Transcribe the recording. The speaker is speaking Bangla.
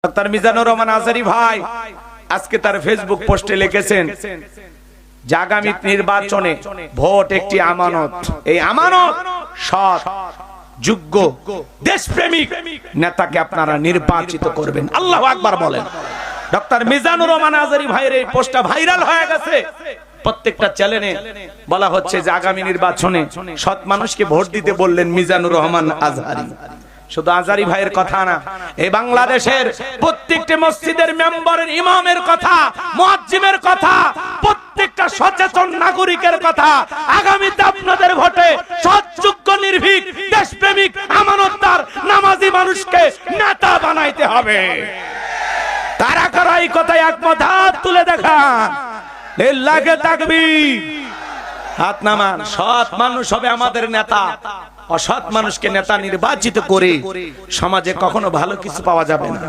ডক্টর মিজানুর রহমান আজহারী ভাই আজকে তার ফেসবুক পোস্টে লিখেছেন যে আগামী নির্বাচনে ভোট একটি আমানত, এই আমানত সৎ যোগ্য দেশপ্রেমিক নেতাকে আপনারা নির্বাচিত করবেন। আল্লাহু আকবার বলেন। ডক্টর মিজানুর রহমান আজহারী ভাইয়ের এই পোস্টটা ভাইরাল হয়ে গেছে। প্রত্যেকটা চ্যানেলে বলা হচ্ছে যে আগামী নির্বাচনে সৎ মানুষকে ভোট দিতে বললেন মিজানুর রহমান আজহারী। শুধু আজহারী ভাইয়ের কথা না, এই বাংলাদেশের প্রত্যেকটা মসজিদের মেম্বারের ইমামের কথা, মুয়াজ্জিমের কথা, প্রত্যেকটা সচেতন নাগরিকের কথা, আগামীতে আপনাদের ভোটে সৎযোগ্য নির্ভীক দেশপ্রেমিক আমানতদার নামাজি মানুষকে নেতা বানাইতে হবে। কারা কারা এই কথায় একমত হাত তুলে দেখান। লিল্লাহি তাকবীর। হাত নামান। সৎ মানুষ হবে আমাদের নেতা। অসৎ মানুষকে নেতা নির্বাচিত করে সমাজে কখনো ভালো কিছু পাওয়া যাবে না।